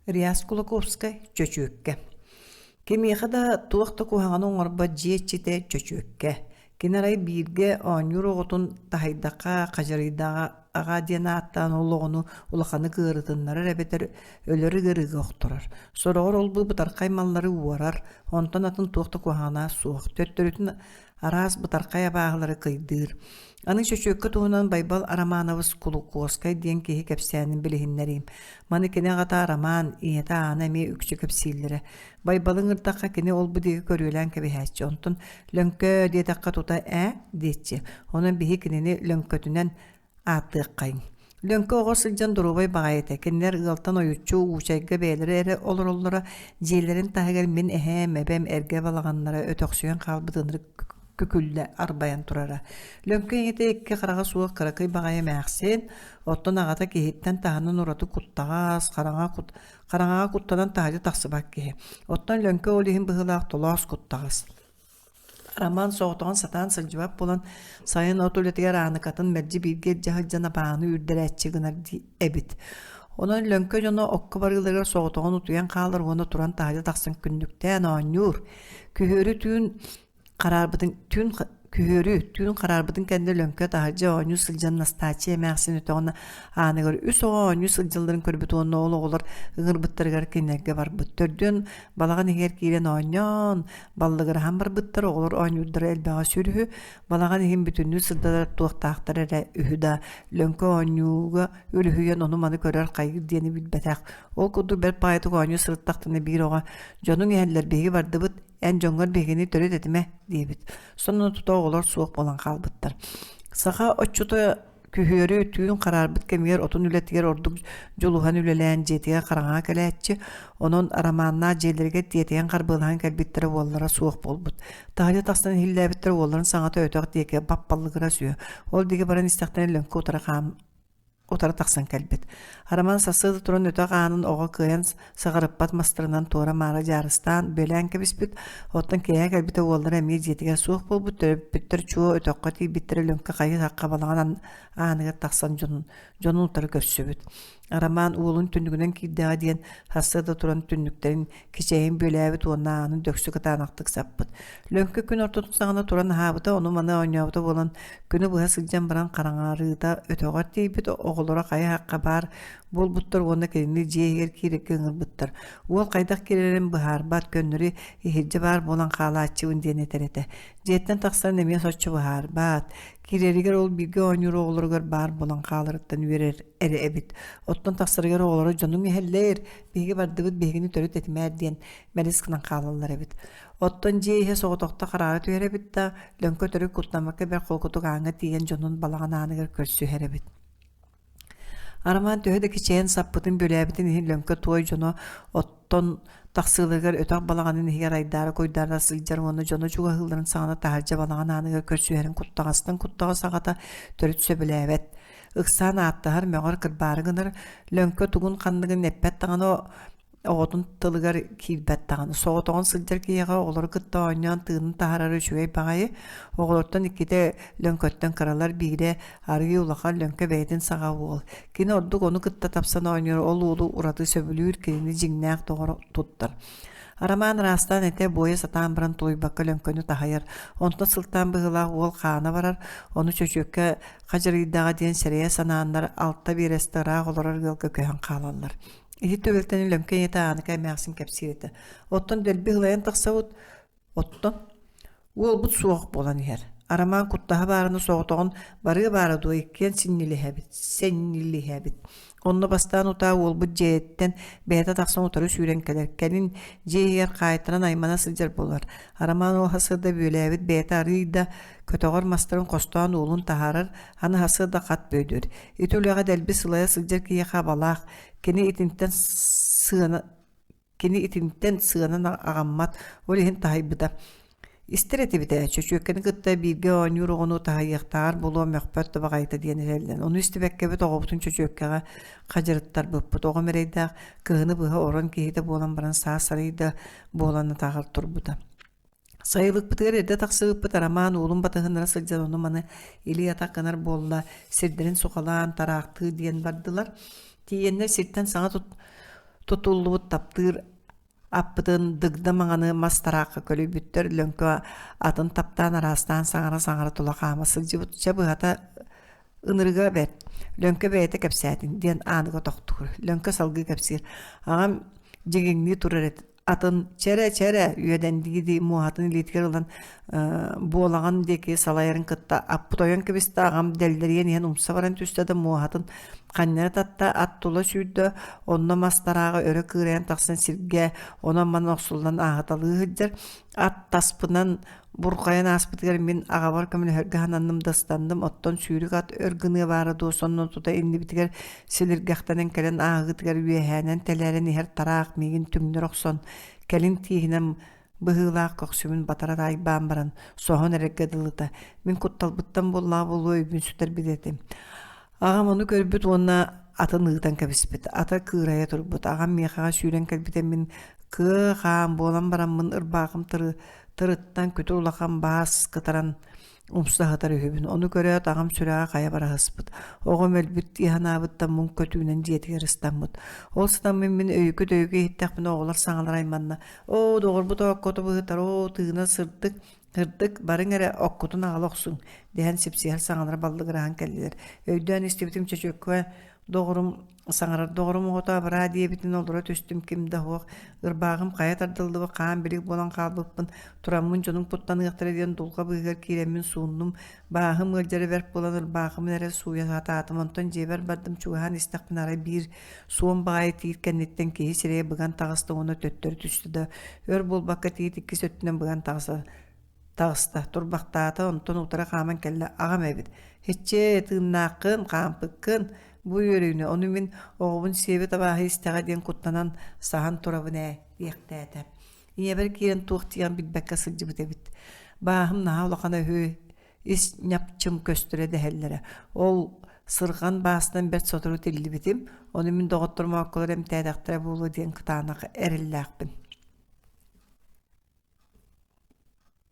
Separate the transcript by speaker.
Speaker 1: Ряс Кулаковская чөчөккә. Кемиха да туақта кухаңаны оңорба жиетчите чөчөккә. Кинарай бирге оңюр оғытын тахайдақа қажарыйдаға аға дена аттан олығыну улақаны кырытыннары рәбетер өлөрі гырыгы оқтырар. Сорағыр ол бұл бұтарқай маллары уарар, онтан атын туақта кухаңана суық. Төттөрітін араз бұтарқай абағылары кыйдыр. Аны чөчөккө туһунан байбал Арамановыз Кулаковскай диэн киһи кэпсээнин билиһиннэрийим. Маны кини гата Араман, ийэта аана эмиэ үкчү кэпсииллэре. Байбалың ырдакка кини ол будиги көрүөлэн кэбиһээччи. Онтун лөҥкө диэтэкка тута диэтчи. Онун биһи кинини лөҥкөтүнэн аатыаккайын. Лөңкө оҕо сылдьан дурубай баҕайыта. Кинилэр ыалтан ойуччу уучайга бээлери эре олороллора дьиэлэрин таһыгар мин эһээм эбэм эргэ балаҕаннара өтөхсүөн хаалбытыынры күкүллэ арбайан турара. Лөңкө эҥите икки хараҕа суох кыракый баҕайа мээхсин, оттон аҕата киһиттэн таһанын ураты куттаҕас, хараҥаҕа куттанан таһыры тахсыбак киһи. Оттон лөңкө ол иһин быһылаах толоос куттаҕас. Роман соғытоған сатан сылжыбап болан сайын отулетігер аныкатын мәрджи бирге жахыджана бағаны үрдәрәтчі гынар әбит. Онан лөңкө жоно окко барылыгар соғытоған утуян қалар оны туран тахыда тақсын күннүктен оңюр. Күхөрі түйін қарарбытын кәнді лөңкө тахыджа оңю сылжан настачи әмәқсін өтоғына анығыр. Үс оңю сылжаларын көрбіт оны олы олар ғырбыттарығар кенерге бар бұт. Төрден балаған егер кейлен оңян, балығыр хам бар бұттар олар оңюдары әлбаға сүріхі, балаған еген бүтінні сылдадар туақтақтар әрі үхіда лөңкө оңюға өліхіген оны маны көрер қайғыр дені білбәтәқ. Ол күді бәр пайытық оңю сырыттақтыны бір оға жонun әһәлләр беги барды быт, ән жоңгар бегени төрет этиме диебит. Сонун тута олар суок болан калбыттар. Саха оччута күхөрү түйүн карарбыт кемер отун үлетигер ордук жолухан үлелен жетиге караңа келетчи, онун араманна желерге тиетеген карбылан келбиттер боллара суок болбут. Тахыда тастан хиллебиттер болларын саңата өтөк диеке баппаллыгыра сүйө. Ол диге баран истактан лөнкө утара тақсан кәлбет. Араман сасыды туран өтөк анын оға кыян сағарыппат мастырынан тура мара жарыстан бөлән кәбіспіт, оттан кәйә кәлбеті олар әмей жетіге суық болбут, төрөппіттер чуы өтөкқа тей биттері лөнкі қайы таққа балаған анығы тақсан жонун утары көрсөбіт. Араман уолун түннүгүнөн кийдага диен хасыда туран түннүктерин кичейин бөләбит уонна анын дөксү кытаанактык саппыт. Лөңкө күн ортотусагана туран хаабыта ону маны оññабыта болан күнү быһа сылдьан баран караңарыыта өтөгөр тийбит оголора кайы хакка бар болбуттар уонна кирини жиэгер кирекке ыңырбыттар. Уол кайдак кирерин быһаарбат көннүрү ихирже бар болан хаалааччыбын диэн этерете. Жиэттен таксар неме соччу быһаарбат. Киреригер ол бирге оññур оголоргар бар болан хааларыттан үерер эре эбит. Оттон таксарыгар оголору жонун эһеллер биги бардыбыт бигини төрүт этимээр диэн мэрис кынан хаалалар эбит. Оттон жиэхе соҕотохта караары түһэребит да лөңкө төрү куттамакка бер колкутук аңа тиген жонун балаган aanыгар көрсүһэребит. Араман төһөдө кичээн саппытын бөлээбитин иһин лөңкө туой жоно оттон тахсыылыгар өтөк балаганын иһигер айдаары койдаара сылдьар уону жоно чугаһыылларын саҥана таһардьа балаган aanыгар көрсүһэрин куттаҕа саҕата төрүт сөбүлээбэт. Ыксаан ааттаһар мөҕөр кырбаары гынар лөңкө тугун ханныгын эппэт таҕаны оҕотун тылыгар киирбэт таҕаны. Соҕотоҕун сылдьар киэҕэ оҕолор кытта оññоон тыынын таһарары үчүгэй баҕайы оҕолортон икките лөңкөттөн кыралар биире арыгы улахан лөңкө бэйэтин саҕа уол. Кини ордук ону кытта тапсан оññор ол уулу ураты сөбүлүүр кини жиңнээх тоҕор туттар. Араман растан эте бойы сатаан баран туйбакка лөңкөнү таһайар. Онтон сылтаан быһылаах уол хаана барар, ону чөчөккө хажырыйдаага диэн серейэ санааннар алта бирэстыраах олорор гылга көһөн хаалаллар. Ити төбөлтени лөңкө эте ааныкай мээхсин кэпсиэте. Оттон дөлби хылайан тахсабыт, оттон уол бут суох болан иһэр. Араман куттаһа баарыны соҕотоҕун барыа баара дуо иккен сеннилиһэбит. Онно бастаан утаа уолбут жээттен бэйэта тахсан утары сүүрэн келер. Кэлин жээйер кайтаран аймана сылдьар болар. Араман ол хасыда бөлээбит бэйэта арыйда көтөҕөр мастарын костоон уулун таһаарар аны хасыда хат бөйдөр. Итүлэҕэ дэлби сылайа сылдьар киэхэ балаах кини итинтен сыанан агаммат ол иһин таһайбыта. Истерети бите чөчөккени кытта бирге оññур оҕону таһайыахтаар болуо мөхпөт табаҕайта диэн эрэллэн. Ону истибэккебит оҕобутун чөчөккэҕэ хажырыттар быппут. Оҕо мерейдээх кыһыны быһа орон киһитэ буолан баран саа-сарыйда буоланна таҕар турбута. Сайылыкпытыгар эрдэ тахсыыппыт Араман уулун батыһыннара сылдьан ону маны или ятакканар буолла сирдерин сукалаан тараактыы диэн бардылар. Тиийэннер сирттен саҥа tutulluğu taptır appıtın dıgda mağanı mastaraqa kölübüttür lönkö atın taptan arastan sаңара tola qaması çabıhata ınırıga ber. Lönkö beyete kepsətin diyen anıga toxtukur. Lönkö salgı kepsir. Ağam jigingli turar atın çere üyeden digi muhatın ilitker olan boğlagan deki salayarın kıtta apputoyan kebiste ağam delderiyen yen umsa varan tüstede muhatın kannyara tatta at tola süydü onna mastarağa öre kırayan taksan sirge ona man oxsuldan ahatalığı hıccar at taspınan burqayan aspıtgar min ağabar kamil hörgü hananım dastandım otton süyrük at örgünü varı dosonun tuta indi bitiger silirgahtanen kelen ağıtgar üyehenen teleren her taraq migin tümnür oxson kelin tihinem bıhılaq koksümün batara day bambaran sohon erekgadılıta min kuttalbıttan bolla bolu öybün süter bidetim. Ağam onu görbüt ona atın ığdan kabispit. Ata kıraya turbut. Ağam miyağa süren kalbiten min kığam bolan baramın ırbağım tırıttan kötü ulaqan bas kıtaran umsta hatar höbün. Onu görüyor ağam sürağa kaya bara hıspıt. Oğum elbüt ihanabıttan mun kötüğünen diyetiger ıstanmut. Olsıdan min öykü hittaq min oğular sağalar aymanna. O doğru bu da kotu bıhıtar. O tığına sırttık. Hırdık barın ere okkutun ağaloqsun. Dehen sipsihal sağalara ballı gırahan kelliler. Öyden istibitim çeçökkö doğrum sağarar doğrum oğuta bıra diye bitin oldura töstüm kimde hoq. Irbağım kaya tardıldı ve qağın bilik bolan qalbıppın. Turamın jonun puttan ıqtar ediyen dulqa bıgar kiremin suundum. Bağım ılcari verp bolan irbağım ere suya hataatım. Ondan jeber bardım çuğahan istaqpın aray bir suun bağay tiyit kennetten kehi sireye bıgan tağısta onu töttörü tüstü da. Ör bol bakka tiyit iki söttünen bıgan tağısta. Tağısta turbaqtaata onton utara qaman kelle ağam ebit. Hiççe tığnaqın qampıkkın bu yörüğünü onu min oğubun sevi tabağı istağa diyen kutlanan sahan turabına diyektäte. İye bir kiren tuğtiyan bilbekka sılcı bit ebit. Bağım naha ulaqana hü is nyapçım köstüre dehellere. Ol sırgan bağısından bert soturu tilli bitim. Onu min doğutturma okkulur em tädaqtıra bulu diyen kıtanaq erillaqpın.